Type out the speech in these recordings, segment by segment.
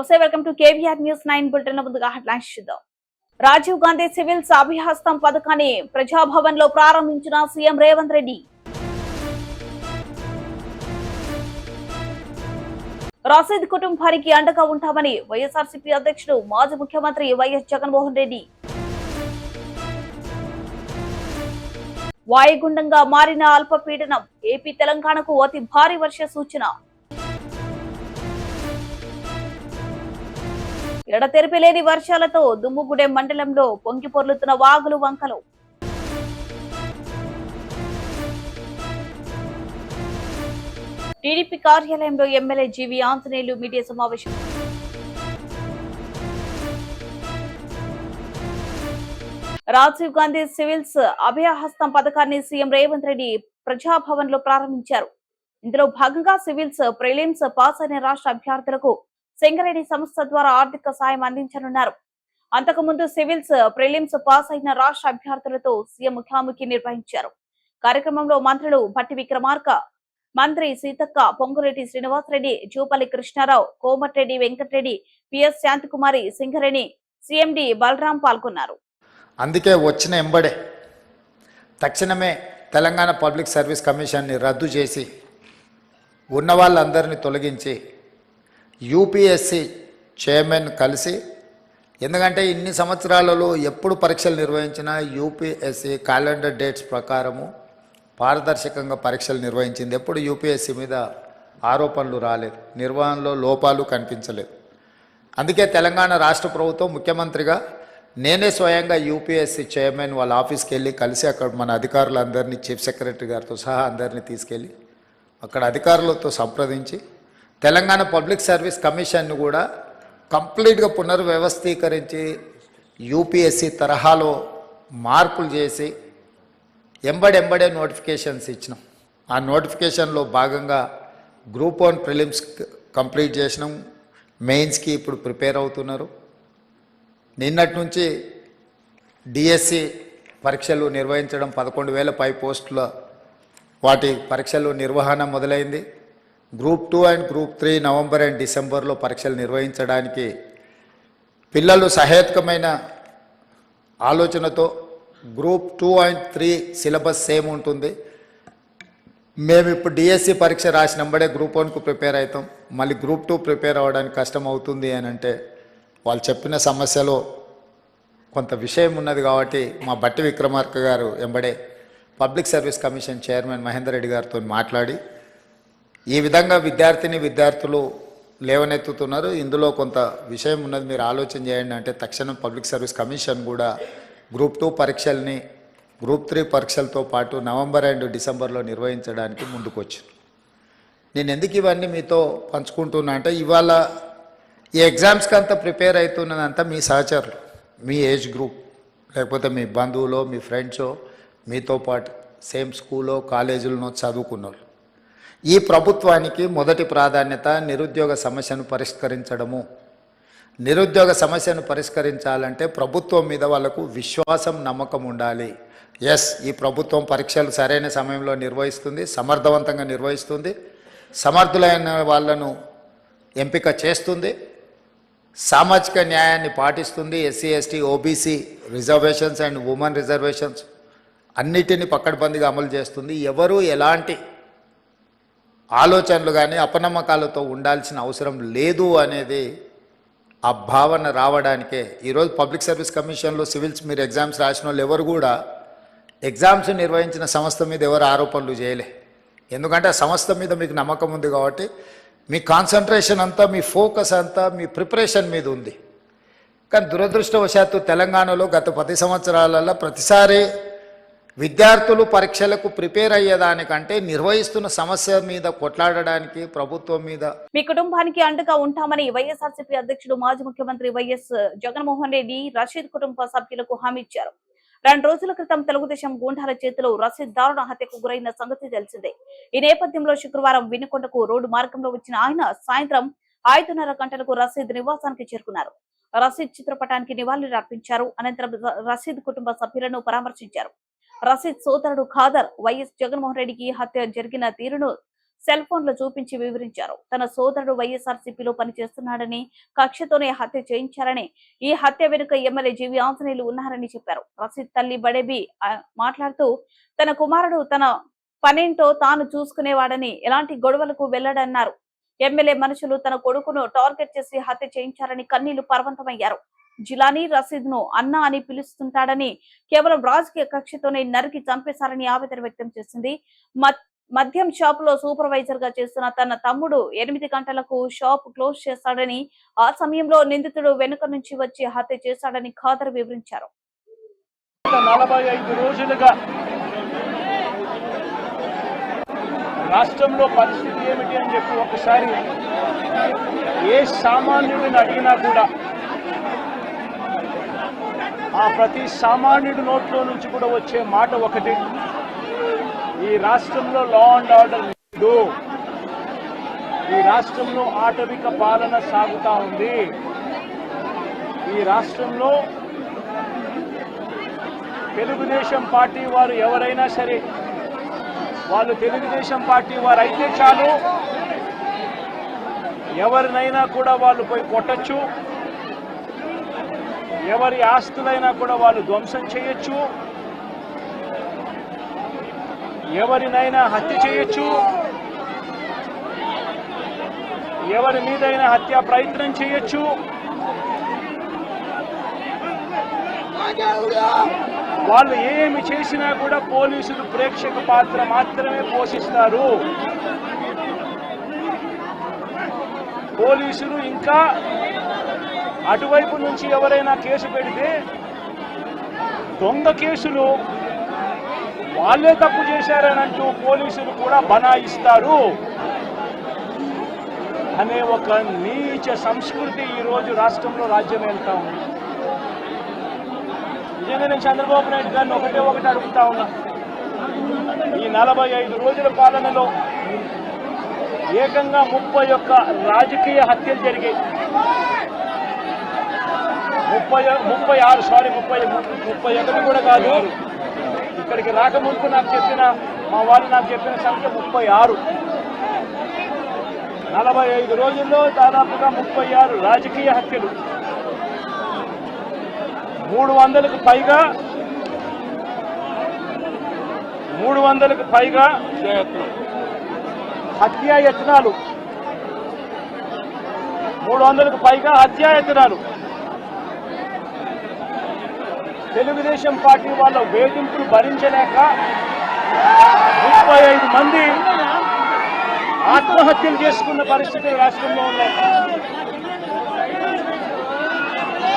నమస్తే, welcome to KVR news 9 bulletin. ముందుగా headlines చూద్దాం. రాజీవ్ గాంధీ సివిల్స్ అభయహస్తం పథకాన్ని ప్రజాభవన్ లో ప్రారంభించిన సీఎం రేవంత్ రెడ్డి. రషీద్ కుటుంబానికి అండగా ఉంటామని వైఎస్ఆర్సీపీ అధ్యక్షుడు మాజీ ముఖ్యమంత్రి వైఎస్ జగన్మోహన్ రెడ్డి. వాయుగుండంగా మారిన అల్పపీడనం ఏపీ తెలంగాణకు అతి భారీ వర్ష సూచన. ఎడతెరిపి లేని వర్షాలతో దుమ్ముగూడెం మండలంలో పొంగి పొర్లుతున్న వాగులు వంకలు. టీడీపీ కార్యాలయంలో ఎమ్మెల్యే జీవీ ఆంజనేయులు మీడియా సమావేశం. రాజీవ్ గాంధీ సివిల్స్ అభయహస్తం పథకాన్ని సీఎం రేవంత్ రెడ్డి ప్రజాభవన్ లో ప్రారంభించారు. ఇందులో భాగంగా సివిల్స్ ప్రిలిమ్స్ పాస్ అయిన రాష్ట్ర అభ్యర్థులకు సింగరేణి సంస్థ ద్వారా ఆర్థిక సాయం అందించనున్నారు. అంతకుముందు సివిల్స్ ప్రిలిమ్స్ పాస్ అయిన రాష్ట్ర అభ్యర్థులతో సీఎం ముఖాముఖి నిర్వహించారు. కార్యక్రమంలో మంత్రులు భట్టి విక్రమార్క, మంత్రి సీతక్క, పొంగురెడ్డి శ్రీనివాసరెడ్డి, జూపల్లి కృష్ణారావు, కోమటిరెడ్డి వెంకటరెడ్డి, పిఎస్ శాంతికుమారి, సింగరేణి సిఎండి బలరాం పాల్గొన్నారు. అందుకే వచ్చిన ఎంబడే తక్షణమే తెలంగాణ పబ్లిక్ సర్వీస్ కమిషన్ని రద్దు చేసి ఉన్న వాళ్ళందరినీ తొలగించి యూపీఎస్సీ చైర్మన్ కలిసి, ఎందుకంటే ఇన్ని సంవత్సరాలలో ఎప్పుడు పరీక్షలు నిర్వహించినా యూపీఎస్సీ క్యాలెండర్ డేట్స్ ప్రకారము పారదర్శకంగా పరీక్షలు నిర్వహించింది. ఎప్పుడు యూపీఎస్సీ మీద ఆరోపణలు రాలేదు, నిర్వహణలో లోపాలు కనిపించలేదు. అందుకే తెలంగాణ రాష్ట్ర ప్రభుత్వం ముఖ్యమంత్రిగా నేనే స్వయంగా యూపీఎస్సీ చైర్మన్ వాళ్ళ ఆఫీస్కి వెళ్ళి కలిసి అక్కడ మన అధికారులందరినీ, చీఫ్ సెక్రటరీ గారితో సహా అందరినీ తీసుకెళ్ళి అక్కడ అధికారులతో సంప్రదించి తెలంగాణ పబ్లిక్ సర్వీస్ కమిషన్ను కూడా కంప్లీట్గా పునర్వ్యవస్థీకరించి యూపీఎస్సీ తరహాలో మార్పులు చేసి ఎంబడే నోటిఫికేషన్స్ ఇచ్చినాం. ఆ నోటిఫికేషన్లో భాగంగా గ్రూప్ 1 ప్రిలిమ్స్ కంప్లీట్ చేసినాం. మెయిన్స్కి ఇప్పుడు ప్రిపేర్ అవుతున్నారు. నిన్నటి నుంచి డిఎస్సి పరీక్షలు నిర్వహించడం, 11,000 పై పోస్టుల వాటి పరీక్షలు నిర్వహణ మొదలైంది. Group 2 and group 3 November and డిసెంబర్లో పరీక్షలు నిర్వహించడానికి పిల్లలు సహేతుకమైన ఆలోచనతో గ్రూప్ 2 అండ్ 3 సిలబస్ సేమ్ ఉంటుంది. మేము ఇప్పుడు డిఎస్సి పరీక్ష రాసినంబడే గ్రూప్ 1కు ప్రిపేర్ అవుతాం. మళ్ళీ గ్రూప్ 2 ప్రిపేర్ అవ్వడానికి కష్టం అవుతుంది అని అంటే వాళ్ళు చెప్పిన సమస్యలో కొంత విషయం ఉన్నది కాబట్టి మా భట్టి విక్రమార్క గారు ఎంబడే public service commission chairman Mahender Reddy గారితో మాట్లాడి ఈ విధంగా విద్యార్థులు లేవనెత్తుతున్నారు, ఇందులో కొంత విషయం ఉన్నది, మీరు ఆలోచన చేయండి అంటే తక్షణం పబ్లిక్ సర్వీస్ కమిషన్ కూడా గ్రూప్ 2 పరీక్షల్ని గ్రూప్ 3 పరీక్షలతో పాటు నవంబర్ అండ్ డిసెంబర్లో నిర్వహించడానికి ముందుకు వచ్చింది. నేను ఎందుకు ఇవన్నీ మీతో పంచుకుంటున్నా అంటే ఇవాళ ఈ ఎగ్జామ్స్కి అంతా ప్రిపేర్ అవుతున్నదంతా మీ సహచరులు, మీ ఏజ్ గ్రూప్, లేకపోతే మీ బంధువులో, మీ ఫ్రెండ్సో, మీతో పాటు సేమ్ స్కూల్లో కాలేజీలను చదువుకున్నారు. ఈ ప్రభుత్వానికి మొదటి ప్రాధాన్యత నిరుద్యోగ సమస్యను పరిష్కరించడము. నిరుద్యోగ సమస్యను పరిష్కరించాలంటే ప్రభుత్వం మీద వాళ్ళకు విశ్వాసం, నమ్మకం ఉండాలి. ఎస్, ఈ ప్రభుత్వం పరీక్షలు సరైన సమయంలో నిర్వహిస్తుంది, సమర్థవంతంగా నిర్వహిస్తుంది, సమర్థులైన వాళ్ళను ఎంపిక చేస్తుంది, సామాజిక న్యాయాన్ని పాటిస్తుంది, SC ST OBC reservations and women reservations అన్నిటినీ పకడ్బందీగా అమలు చేస్తుంది. ఎవరు ఎలాంటి ఆలోచనలు కానీ అపనమ్మకాలతో ఉండాల్సిన అవసరం లేదు అనేది ఆ భావన రావడానికే ఈరోజు పబ్లిక్ సర్వీస్ కమిషన్లో సివిల్స్ మీరు ఎగ్జామ్స్ రాసిన వాళ్ళు ఎవరు కూడా ఎగ్జామ్స్ నిర్వహించిన సంస్థ మీద ఎవరు ఆరోపణలు చేయలే. ఎందుకంటే ఆ సంస్థ మీద మీకు నమ్మకం ఉంది కాబట్టి మీ కాన్సన్ట్రేషన్ అంతా, మీ ఫోకస్ అంతా మీ ప్రిపరేషన్ మీద ఉంది. కానీ దురదృష్టవశాత్తు తెలంగాణలో గత 10 సంవత్సరాలలో ప్రతిసారి విద్యార్థులు పరీక్షలకు ప్రిపేర్ అయ్యేదానికంటే నిర్వహిస్తున్న సమస్య మీద కొట్లాడడానికి ప్రభుత్వం మీద. మీ కుటుంబానికి అండగా ఉంటామని వైఎస్ఆర్సీపీ అధ్యక్షుడు మాజీ ముఖ్యమంత్రి వైఎస్ జగన్మోహన్ రెడ్డి రషీద్ కుటుంబ సభ్యులకు హామీ ఇచ్చారు. 2 రోజుల క్రితం తెలుగుదేశం గూండాల చేతిలో రషీద్ దారుణ హత్యకు గురైన సంగతి తెలిసిందే. ఈ నేపథ్యంలో శుక్రవారం వినుకొండకు రోడ్డు మార్గంలో వచ్చిన ఆయన సాయంత్రం 5:30 గంటలకు రషీద్ నివాసానికి చేరుకున్నారు. రషీద్ చిత్రపటానికి నివాళులు అర్పించారు. అనంతరం రషీద్ కుటుంబ సభ్యులను పరామర్శించారు. రషీద్ సోదరుడు ఖాదర్ వైఎస్ జగన్మోహన్ రెడ్డికి హత్య జరిగిన తీరును సెల్ ఫోన్లు చూపించి వివరించారు. తన సోదరుడు వైఎస్ఆర్సీపీలో పనిచేస్తున్నాడని, కక్షతోనే హత్య చేయించారని, ఈ హత్య వెనుక ఎమ్మెల్యే జీవి ఆంజనేయులు ఉన్నారని చెప్పారు. రషీద్ తల్లి బడేబీ మాట్లాడుతూ తన కుమారుడు తన పనేంటో తాను చూసుకునేవాడని, ఎలాంటి గొడవలకు వెళ్లడన్నారు. ఎమ్మెల్యే మనుషులు తన కొడుకును టార్గెట్ చేసి హత్య చేయించారని కన్నీళ్లు పర్వంతమయ్యారు. జిలానీ రషీద్ ను అన్నా అని పిలుస్తుంటాడని, కేవలం రాజకీయ కక్షతోనే నరికి చంపేశారని ఆవేదన వ్యక్తం చేసింది. మద్యం షాప్ లో సూపర్వైజర్ గా చేస్తున్న తన తమ్ముడు 8 గంటలకు షాప్ క్లోజ్ చేశాడని, ఆ సమయంలో నిందితుడు వెనుక నుంచి వచ్చి హత్య చేశాడని ఖాదర్ వివరించారు. 45 రోజులుగా రాష్ట్రంలో పరిస్థితి ఏమిటి అని చెప్పి ఒకసారి ఏ సామాన్యుడిని అడిగినా కూడా ఆ ప్రతి సామాన్యుడి నోట్లో నుంచి కూడా వచ్చే మాట ఒకటి, ఈ రాష్ట్రంలో లా అండ్ ఆర్డర్ లేదు, ఈ రాష్ట్రంలో ఆటవిక పాలన సాగుతా ఉంది, ఈ రాష్ట్రంలో తెలుగుదేశం పార్టీ వారు ఎవరైనా సరే వాళ్ళు తెలుగుదేశం పార్టీ వారు అయితే చాలు, ఎవరినైనా కూడా వాళ్ళు పోయి కొట్టచ్చు, ఎవరి ఆస్తులైనా కూడా వాళ్ళు ధ్వంసం చేయొచ్చు, ఎవరినైనా హత్య చేయొచ్చు, ఎవరి మీదైనా హత్యా ప్రయత్నం చేయొచ్చు. వాళ్ళు ఏమి చేసినా కూడా పోలీసులు ప్రేక్షక పాత్ర మాత్రమే పోషిస్తారు. పోలీసులు ఇంకా అటువైపు నుంచి ఎవరైనా కేసు పెడితే దొంగ కేసులు వాళ్ళే తప్పు చేశారని అంటూ పోలీసులు కూడా బనాయిస్తారు అనే ఒక నీచ సంస్కృతి ఈరోజు రాష్ట్రంలో రాజ్యం వెళ్తా ఉంది. నిజంగా నేను చంద్రబాబు నాయుడు గారిని ఒకటి అడుగుతా ఉన్నా, ఈ 45 రోజుల పాలనలో ఏకంగా 31 రాజకీయ హత్యలు జరిగాయి. 31 కూడా కాదు, ఇక్కడికి రాకముందు మా వాళ్ళు నాకు చెప్పిన సంఖ్య 36. 45 రోజుల్లో దాదాపుగా 36 రాజకీయ హత్యలు, 300కు పైగా హత్యాయత్నాలు, 300కు పైగా హత్యాయత్నాలు. తెలుగుదేశం పార్టీ వాళ్ళ వేధింపులు భరించలేక 35 మంది ఆత్మహత్యలు చేసుకున్న పరిస్థితులు రాష్ట్రంలో ఉన్నాయి.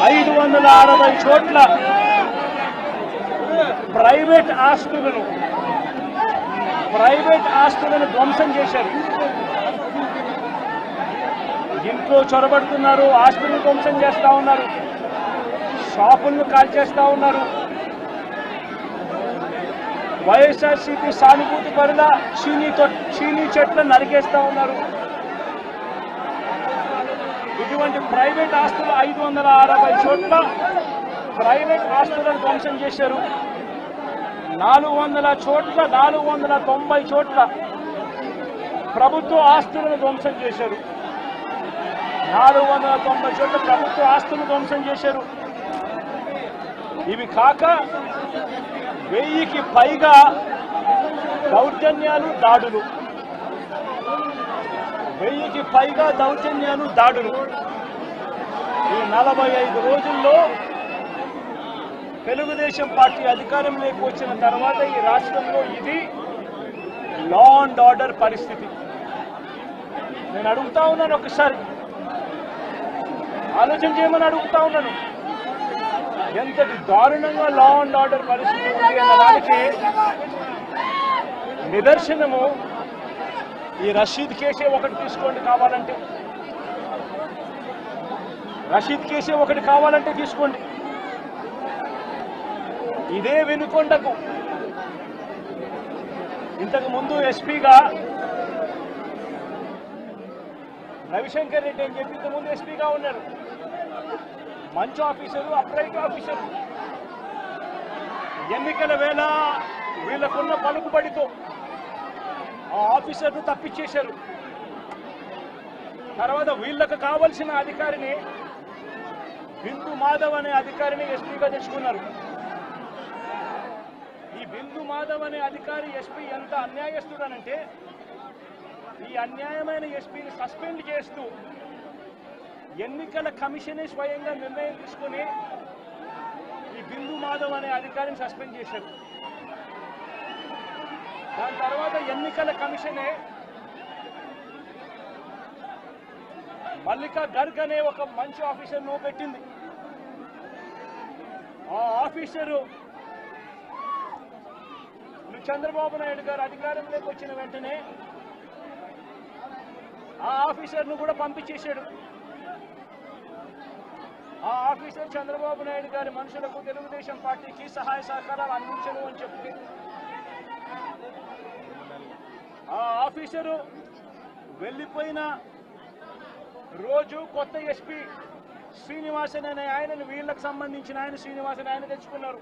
560 చోట్ల ప్రైవేట్ ఆస్తులను ధ్వంసం చేశారు. ఇంట్లో చొరబడుతున్నారు, ఆస్తులను ధ్వంసం చేస్తా ఉన్నారు, షాపులను కాల్చేస్తా ఉన్నారు. వైఎస్ఆర్సీపీ సానుభూతి పరుల చీనీ చెట్లు నరికేస్తా ఉన్నారు. ఇటువంటి ప్రైవేట్ ఆస్తులు 560 చోట్ల ప్రైవేట్ ఆస్తులను ధ్వంసం చేశారు. 490 చోట్ల ప్రభుత్వ ఆస్తులను ధ్వంసం చేశారు. 490 చోట్ల ప్రభుత్వ ఆస్తులను ధ్వంసం చేశారు. ఇవి కాక 1000కి పైగా దౌర్జన్యాలు, దాడులు. 1000కి పైగా దౌర్జన్యాలు, దాడులు. ఈ 45 రోజుల్లో తెలుగుదేశం పార్టీ అధికారంలోకి వచ్చిన తర్వాత ఈ రాష్ట్రంలో ఇది లా అండ్ ఆర్డర్ పరిస్థితి. నేను అడుగుతా ఉన్నాను, ఒకసారి ఆలోచన చేయమని అడుగుతా ఉన్నాను. ఎంతటి దారుణంగా లా అండ్ ఆర్డర్ పరిస్థితి ఉంది అన్న దానికి నిదర్శనము ఈ రషీద్ కేసే ఒకటి తీసుకోండి కావాలంటే. రషీద్ కేసే ఒకటి కావాలంటే తీసుకోండి. ఇదే వినుకొండకు ఇంతకు ముందు ఎస్పీగా రవిశంకర్ రెడ్డి అని చెప్పి ఇంతకుముందు ఎస్పీగా ఉన్నారు. మంచి ఆఫీసరు, అప్రైట్ ఆఫీసరు. ఎన్నికల వేళ వీళ్ళకున్న పలుకుబడితో ఆ ఆఫీసర్ను తప్పించేశారు. తర్వాత వీళ్ళకు కావలసిన అధికారిని బిందు మాధవ్ అనే అధికారిని ఎస్పీగా తెచ్చుకున్నారు. ఈ బిందు మాధవ్ అనే అధికారి ఎస్పీ ఎంత అన్యాయస్తుడనంటే ఈ అన్యాయమైన ఎస్పీని సస్పెండ్ చేస్తూ ఎన్నికల కమిషనే స్వయంగా నిర్ణయం తీసుకుని ఈ బిందు మాధవ్ అనే అధికారిని సస్పెండ్ చేశారు. దాని తర్వాత ఎన్నికల కమిషనే మల్లికా గర్గ్ అనే ఒక మంచి ఆఫీసర్ను పెట్టింది. ఆ ఆఫీసరు చంద్రబాబు నాయుడు గారు అధికారంలోకి వచ్చిన వెంటనే ఆ ఆఫీసర్ను కూడా పంపించేశాడు. ఆ ఆఫీసర్ చంద్రబాబు నాయుడు గారి మనుషులకు తెలుగుదేశం పార్టీకి సహాయ సహకారాలు అందించను అని చెప్పి ఆ ఆఫీసరు వెళ్ళిపోయిన రోజు కొత్త ఎస్పీ శ్రీనివాసన్ అనే ఆయనను వీళ్ళకి సంబంధించిన ఆయన శ్రీనివాసన్ ఆయన తెచ్చుకున్నారు.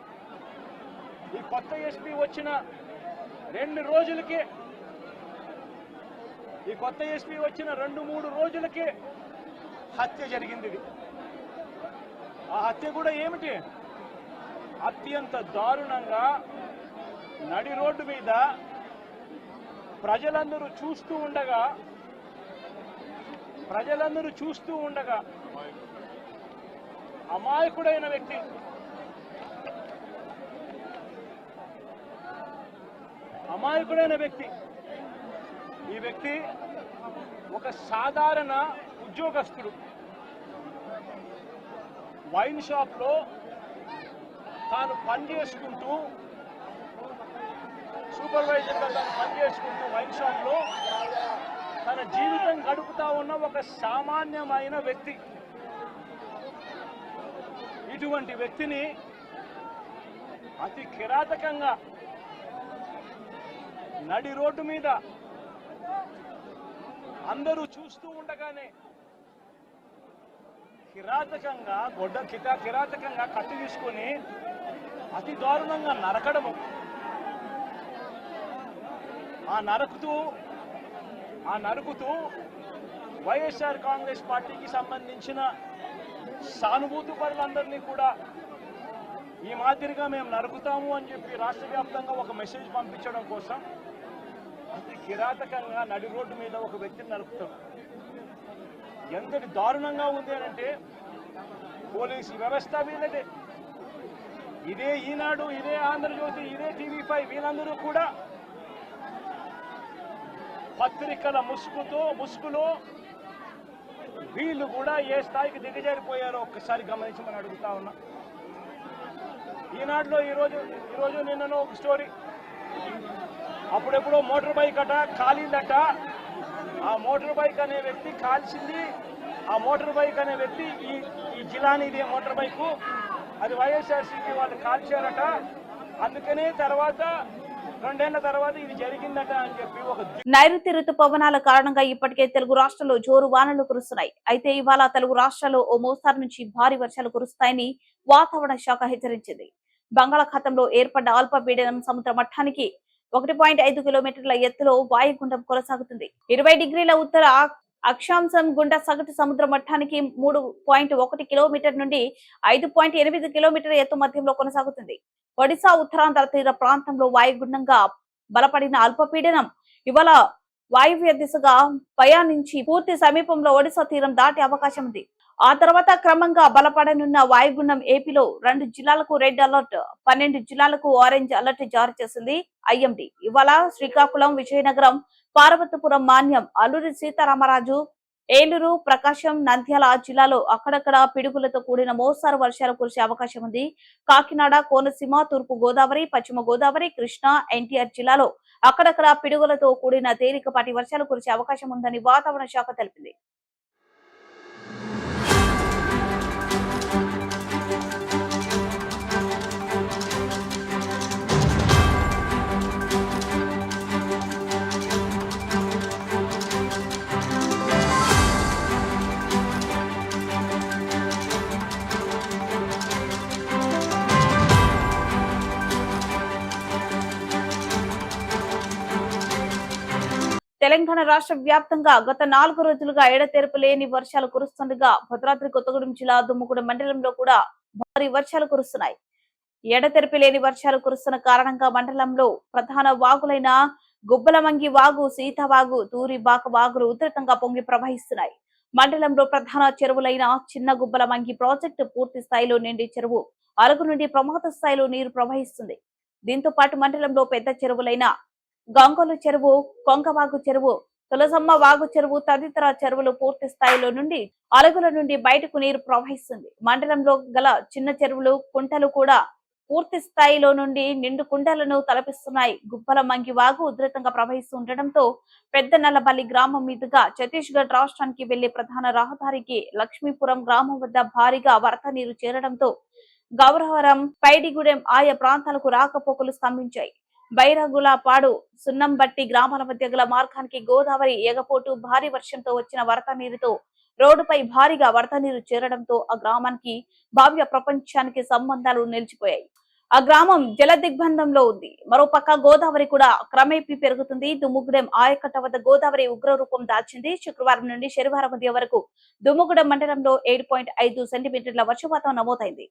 ఈ కొత్త ఎస్పీ వచ్చిన 2 రోజులకే ఈ కొత్త ఎస్పీ వచ్చిన 2-3 రోజులకే హత్య జరిగింది. ఆ హత్య కూడా ఏమిటి, అత్యంత దారుణంగా నడి రోడ్డు మీద ప్రజలందరూ చూస్తూ ఉండగా అమాయకుడైన వ్యక్తి ఈ వ్యక్తి ఒక సాధారణ ఉద్యోగస్తుడు. వైన్ షాప్లో తాను పనిచేసుకుంటూ సూపర్వైజర్గా తాను పనిచేసుకుంటూ వైన్ షాప్లో తన జీవితం గడుపుతా ఉన్న ఒక సామాన్యమైన వ్యక్తి. ఇటువంటి వ్యక్తిని అతి కిరాతకంగా నడి రోడ్డు మీద అందరూ చూస్తూ ఉండగానే కిరాతకంగా కత్తి తీసుకొని అతి దారుణంగా నరకడము. ఆ నరుకుతూ వైఎస్ఆర్ కాంగ్రెస్ పార్టీకి సంబంధించిన సానుభూతి పరులందరినీ కూడా ఈ మాదిరిగా మేము నరుకుతాము అని చెప్పి రాష్ట్ర వ్యాప్తంగా ఒక మెసేజ్ పంపించడం కోసం అతి కిరాతకంగా నడి రోడ్డు మీద ఒక వ్యక్తిని నరుకుతాం. ఎంతటి దారుణంగా ఉంది అంటే పోలీసు వ్యవస్థ వీళ్ళదే. ఇదే ఈనాడు, ఇదే ఆంధ్రజ్యోతి, ఇదే టీవీ5 వీళ్ళందరూ కూడా పత్రికల ముసుగులో వీళ్ళు కూడా ఏ స్థాయికి దిగజారిపోయారో ఒక్కసారి గమనించమని అడుగుతా ఉన్నా. ఈనాడులో ఈరోజు నిన్ననో ఒక స్టోరీ, అప్పుడెప్పుడో మోటార్ బైక్ కాలిందట. ఆ మోటార్ బైక్ అనే వ్యక్తి కాల్చింది. ఆ మోటార్ బైక్ అనే వ్యక్తి ఈ జిలానీదే మోటార్ బైకు, అది వైఎస్ఆర్సీపీ వాళ్ళు కాల్చారట. అందుకనే 2 ఏళ్ల తర్వాత ఇది జరిగిందట అని చెప్పి ఒక నైరుతి రుతుపవనాల కారణంగా ఇప్పటికే తెలుగు రాష్ట్రాల్లో జోరు వానలు కురుస్తున్నాయి. అయితే ఇవాళ తెలుగు రాష్ట్రాల్లో ఓ మోస్తారు నుంచి భారీ వర్షాలు కురుస్తాయని వాతావరణ శాఖ హెచ్చరించింది. బంగాళాఖాతంలో ఏర్పడ్డ అల్పపీడనం సముద్ర మట్టానికి 1.5 కిలోమీటర్ల ఎత్తులో వాయుగుండం కొనసాగుతుంది. 20 డిగ్రీల ఉత్తర అక్షాంశం గుండా సగటు సముద్ర మట్టానికి 3.1 కిలోమీటర్ నుండి 5.8 కిలోమీటర్ ఎత్తు మధ్యంలో కొనసాగుతుంది. ఒడిశా ఉత్తరాంధ్ర తీర ప్రాంతంలో వాయుగుండంగా బలపడిన అల్పపీడనం ఇవాళ వాయువ్య దిశగా పయానించి పూర్తి సమీపంలో ఒడిశా తీరం దాటే అవకాశం ఉంది. ఆ తర్వాత క్రమంగా బలపడనున్న వాయుగుండం ఏపీలో 2 జిల్లాలకు రెడ్ అలర్ట్, 12 జిల్లాలకు ఆరెంజ్ అలర్ట్ జారీ చేసింది ఐఎండీ. ఇవాళ శ్రీకాకుళం, విజయనగరం, పార్వతీపురం, మాన్యం, అల్లూరి సీతారామరాజు, ఏలూరు, ప్రకాశం, నంద్యాల జిల్లాలో అక్కడక్కడ పిడుగులతో కూడిన మోస్తారు వర్షాలు కురిసే అవకాశం ఉంది. కాకినాడ, కోనసీమ, తూర్పు గోదావరి, పశ్చిమ గోదావరి, కృష్ణా, ఎన్టీఆర్ జిల్లాలో అక్కడక్కడ పిడుగులతో కూడిన తేలికపాటి వర్షాలు కురిసే అవకాశం ఉందని వాతావరణ శాఖ తెలిపింది. తెలంగాణ రాష్ట్ర వ్యాప్తంగా గత 4 రోజులుగా ఎడతెరపు లేని వర్షాలు కురుస్తుండగా భద్రాద్రి కొత్తగూడెం జిల్లా దుమ్ముగూడెం మండలంలో కూడా భారీ వర్షాలు కురుస్తున్నాయి. ఎడతెరపి లేని వర్షాలు కురుస్తున్న కారణంగా మండలంలో ప్రధాన వాగులైన గుబ్బలమంగి వాగు, సీతవాగు, తూరిబాక వాగులు ఉధృతంగా పొంగి ప్రవహిస్తున్నాయి. మండలంలో ప్రధాన చెరువులైన చిన్న గుబ్బలమంగి ప్రాజెక్టు పూర్తి స్థాయిలో నిండి చెరువు అరుగు నుండి ప్రమాద స్థాయిలో నీరు ప్రవహిస్తుంది. దీంతో పాటు మండలంలో పెద్ద చెరువులైన గంగోలు చెరువు, కొంగవాగు చెరువు, తులసమ్మ వాగు చెరువు తదితర చెరువులు పూర్తి స్థాయిలో నుండి అలుగుల నుండి బయటకు నీరు ప్రవహిస్తుంది. మండలంలో గల చిన్న చెరువులు, కుంటలు కూడా పూర్తి స్థాయిలో నుండి నిండు కుండలను తలపిస్తున్నాయి. గుబ్బలమంగి వాగు ఉధృతంగా ప్రవహిస్తుండటంతో పెద్ద నల్లబల్లి గ్రామం మీదుగా ఛత్తీస్గఢ్ రాష్ట్రానికి వెళ్లే ప్రధాన రహదారికి లక్ష్మీపురం గ్రామం వద్ద భారీగా వరద నీరు చేరడంతో గౌరవరం, పైడిగూడెం ఆయా ప్రాంతాలకు రాకపోకలు స్తంభించాయి. బైరగులపాడు, సున్నంబట్టి గ్రామాల మధ్య గల మార్గానికి గోదావరి ఎగపోటు భారీ వర్షంతో వచ్చిన వరద నీరుతో రోడ్డుపై భారీగా వరద నీరు చేరడంతో ఆ గ్రామానికి భావ్య ప్రపంచానికి సంబంధాలు నిలిచిపోయాయి. ఆ గ్రామం జల దిగ్బంధంలో ఉంది. మరోపక్క గోదావరి కూడా క్రమేపీ పెరుగుతుంది. దుమ్ముగూడెం ఆయకట్ట వద్ద గోదావరి ఉగ్రరూపం దాల్చింది. శుక్రవారం నుండి శనివారం మధ్య వరకు దుమ్ముగూడెం మండలంలో 7.5 సెంటీమీటర్ల వర్షపాతం నమోదైంది.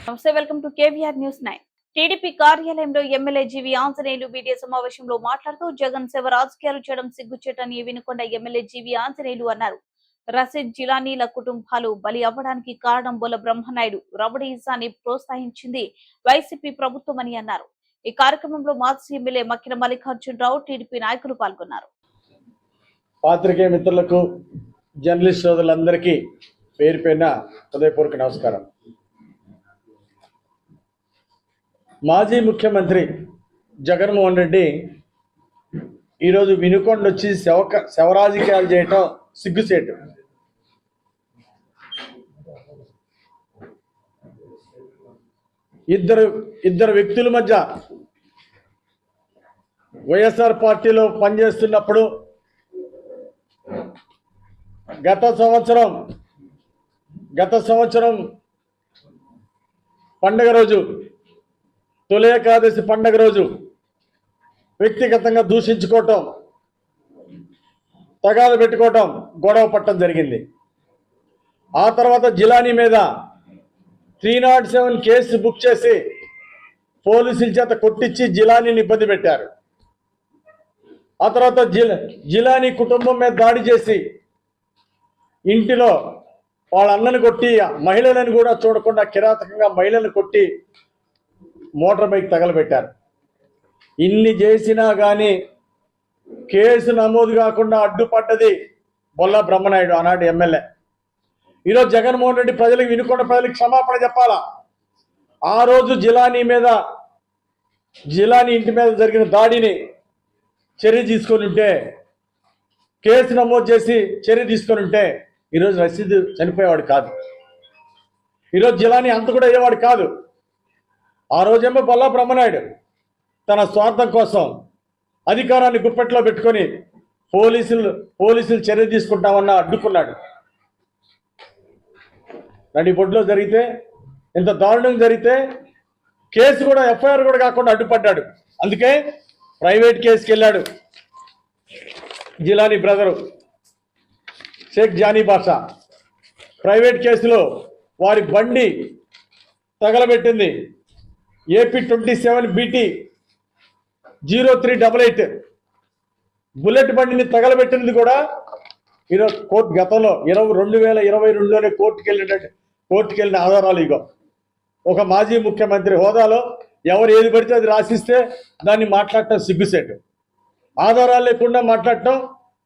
నమస్తే, welcome to KVR news 9. TDP కార్యాలయంలో ఎమ్మెల్యే జీవి ఆంజనేయులు మీడియా సమావేశంలో మాట్లాడుతూ జగన్ సేవ రాజకీయాలు చేయడం సిగ్గుచేటని వినుకొండ ఎమ్మెల్యే జీవి ఆంజనేయులు అన్నారు. రషీద్ జిలానీల కుటుంబాలు బలి అవ్వడానికి కారణం బొల్ల బ్రహ్మనాయుడు రౌడీయిజాన్ని ప్రోత్సహించింది వైసీపీ ప్రభుత్వమని అన్నారు. ఈ కార్యక్రమంలో మాజీ ఎమ్మెల్యే మక్కిన మల్లికార్జునరావు, టీడీపీ నాయకులు పాల్గొన్నారు. పాత్రికేయ మిత్రులకు, జర్నలిస్ట్ సోదరులందరికీ పేరు పేరున హృదయపూర్వక నమస్కారం. మాజీ ముఖ్యమంత్రి జగన్మోహన్ రెడ్డి ఈరోజు వినుకొండ వచ్చి శవరాజకీయాలు చేయటం సిగ్గుచేటు. ఇద్దరు వ్యక్తుల మధ్య వైఎస్ఆర్ పార్టీలో పనిచేస్తున్నప్పుడు గత సంవత్సరం పండగ రోజు, తొలి ఏకాదశి పండగ రోజు వ్యక్తిగతంగా దూషించుకోవటం, తగాదు పెట్టుకోవటం, గొడవ పట్టడం జరిగింది. ఆ తర్వాత జిలానీ మీద 307 కేసు బుక్ చేసి పోలీసుల చేత కొట్టించి జిలానీని ఇబ్బంది పెట్టారు. ఆ తర్వాత జిలానీ కుటుంబం మీద దాడి చేసి ఇంటిలో వాళ్ళ అన్నను కొట్టి, మహిళలను కూడా చూడకుండా కిరాతకంగా మహిళలను కొట్టి మోటార్ బైక్ తగలబెట్టారు. ఇన్ని చేసినా కానీ కేసు నమోదు కాకుండా అడ్డుపడ్డది బొల్ల బ్రహ్మనాయుడు, ఆనాడు ఎమ్మెల్యే. ఈరోజు జగన్మోహన్ రెడ్డి వినుకొండ ప్రజలకు క్షమాపణ చెప్పాలా. ఆ రోజు జిలానీ మీద జిలాని ఇంటి మీద జరిగిన దాడిని చర్య తీసుకొని ఉంటే, కేసు నమోదు చేసి చర్య తీసుకొని ఉంటే ఈరోజు రషీద్ చనిపోయేవాడు కాదు, ఈరోజు జిలాని అంత కూడా అయ్యేవాడు కాదు. ఆ రోజేమో బొల్లా బ్రహ్మనాయుడు తన స్వార్థం కోసం అధికారాన్ని గుప్పెట్లో పెట్టుకొని పోలీసులు చర్య తీసుకుంటామన్నా అడ్డుకున్నాడు. నడిబొడ్లో జరిగితే, ఇంత దారుణం జరిగితే కేసు కూడా ఎఫ్ఐఆర్ కూడా కాకుండా అడ్డుపడ్డాడు. అందుకే ప్రైవేట్ కేసుకి వెళ్ళాడు. జిలానీ బ్రదరు షేక్ జానీ బాషా ప్రైవేట్ కేసులో వారి బండి తగలబెట్టింది AP 27 BT 0388 బుల్లెట్ బండిని తగలబెట్టింది కూడా ఈరోజు కోర్టు గతంలో 2022లోనే కోర్టుకు వెళ్ళిన ఆధారాలు. ఇగో ఒక మాజీ ముఖ్యమంత్రి హోదాలో ఎవరు ఏది పడితే అది రాసిస్తే దాన్ని మాట్లాడటం సిగ్గుసేటు, ఆధారాలు లేకుండా మాట్లాడటం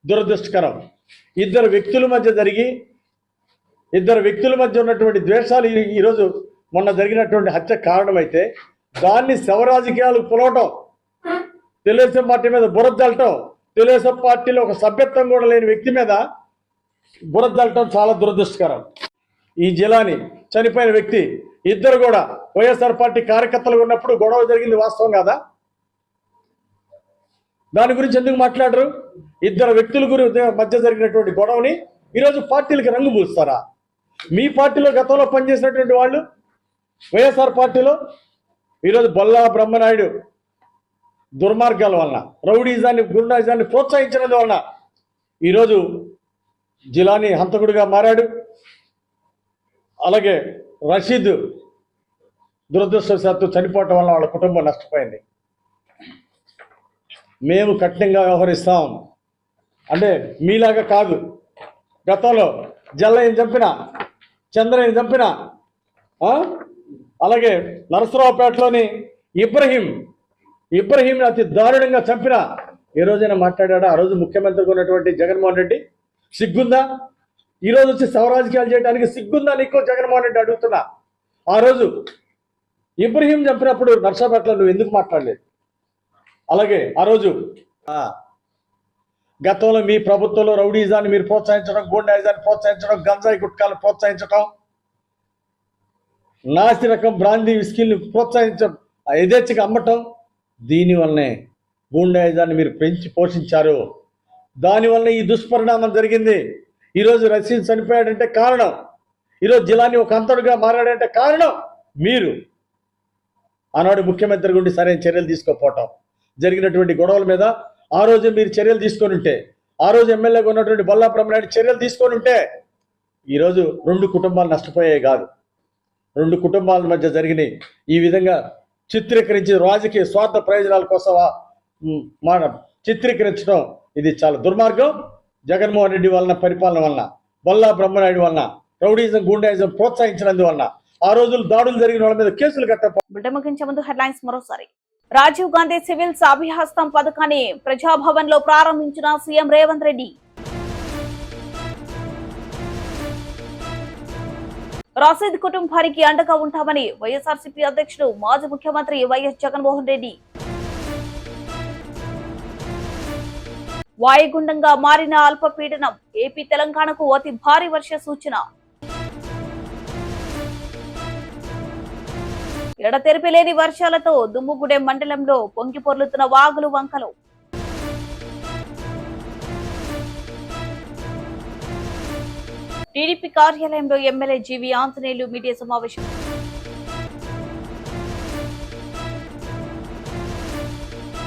దురదృష్టకరం. ఇద్దరు వ్యక్తుల మధ్య ఉన్నటువంటి ద్వేషాలు ఈరోజు మొన్న జరిగినటువంటి హత్య కారణమైతే దాన్ని శవరాజకీయాలు పులవటం, తెలుగుదేశం పార్టీ మీద బురదల్లటం, తెలుగుదేశం పార్టీలో ఒక సభ్యత్వం కూడా లేని వ్యక్తి మీద బురదల్లటం చాలా దురదృష్టకరం. ఈ జిలాని చనిపోయిన వ్యక్తి ఇద్దరు కూడా వైఎస్ఆర్ పార్టీ కార్యకర్తలు ఉన్నప్పుడు గొడవ జరిగింది వాస్తవం కాదా? దాని గురించి ఎందుకు మాట్లాడరు? ఇద్దరు వ్యక్తుల మధ్య జరిగినటువంటి గొడవని ఈరోజు పార్టీలకి రంగు పూస్తారా? మీ పార్టీలో గతంలో పనిచేసినటువంటి వాళ్ళు వైఎస్ఆర్ పార్టీలో ఈరోజు బొల్లా బ్రహ్మనాయుడు దుర్మార్గాల వలన, రౌడీజాన్ని గుండాయిజాన్ని ప్రోత్సహించినందు వలన ఈరోజు జిలానీ హంతకుడిగా మారాడు. అలాగే రషీద్ దురదృష్టవశాత్తు చనిపోవటం వల్ల వాళ్ళ కుటుంబం నష్టపోయింది. మేము కఠినంగా వ్యవహరిస్తాం అంటే మీలాగా కాదు. గతంలో జల్లయ్యని చంపిన, చంద్రయ్యని చంపిన, అలాగే నరసరావుపేటలోని ఇబ్రహీం అతి దారుణంగా చంపిన ఏ రోజైనా మాట్లాడా? ఆ రోజు ముఖ్యమంత్రిగా ఉన్నటువంటి జగన్మోహన్ రెడ్డి సిగ్గుందా? ఈరోజు వచ్చి శవరాజకీయాలు చేయడానికి సిగ్గుందా నీకు? జగన్మోహన్ రెడ్డి అడుగుతున్నా. ఆ రోజు ఇబ్రహీం చంపినప్పుడు నర్సాపేటలో నువ్వు ఎందుకు మాట్లాడలేదు? అలాగే ఆ రోజు గతంలో మీ ప్రభుత్వంలో రౌడీజాన్ని మీరు ప్రోత్సహించడం, గూండాయిజాన్ని ప్రోత్సహించడం, గంజాయి గుట్కాలు ప్రోత్సహించడం, నాసి రకం బ్రాందీ విస్కీని ప్రోత్సహించడం, యథేచ్ఛగా అమ్మటం, దీనివల్లనే గూండాయిజాన్ని మీరు పెంచి పోషించారు. దానివల్ల ఈ దుష్పరిణామం జరిగింది. ఈరోజు రషీద్ చనిపోయాడంటే కారణం, ఈరోజు జిలానీ ఒక అంతడుగా మారాడంటే కారణం మీరు ఆనాడు ముఖ్యమంత్రి గుండి సరైన చర్యలు తీసుకోకపోవటం, జరిగినటువంటి గొడవల మీద ఆ రోజు మీరు చర్యలు తీసుకొని ఉంటే, ఆ రోజు ఎమ్మెల్యేగా ఉన్నటువంటి బొల్లా బ్రహ్మనాయుడు చర్యలు తీసుకొని ఉంటే ఈరోజు 2 కుటుంబాలు నష్టపోయాయి కాదు. 2 కుటుంబాల మధ్య జరిగినాయి. ఈ విధంగా చిత్రీకరించి రాజకీయ స్వార్థ ప్రయోజనాల కోసం చిత్రీకరించడం ఇది చాలా దుర్మార్గం. జగన్మోహన్ రెడ్డి వలన, పరిపాలన వలన, బొల్లా బ్రహ్మనాయుడు వలన, రౌడీజం గూండాయిజం ప్రోత్సహించినందువలన ఆ రోజులు దాడులు జరిగిన వాళ్ళ మీద కేసులు ముగించే ముందు హెడ్లైన్స్ మరోసారి. రాజీవ్ గాంధీ సివిల్స్ అభయహస్తం పథకాన్ని ప్రజాభవన్ లో ప్రారంభించిన సీఎం రేవంత్ రెడ్డి. రషీద్ కుటుంబానికి అండగా ఉంటామని వైఎస్ఆర్సీపీ అధ్యక్షుడు మాజీ ముఖ్యమంత్రి వైఎస్ జగన్మోహన్ రెడ్డి. వాయుగుండంగా మారిన అల్పపీడనం ఏపీ తెలంగాణకు అతి భారీ వర్ష సూచన. ఎడతెరిపి లేని వర్షాలతో దుమ్ముగూడెం మండలంలో పొంగిపొర్లుతున్న వాగులు వంకలు. టీడీపీ కార్యాలయంలో ఎమ్మెల్యే జీవీ ఆంజనేయులు మీడియా సమావేశం.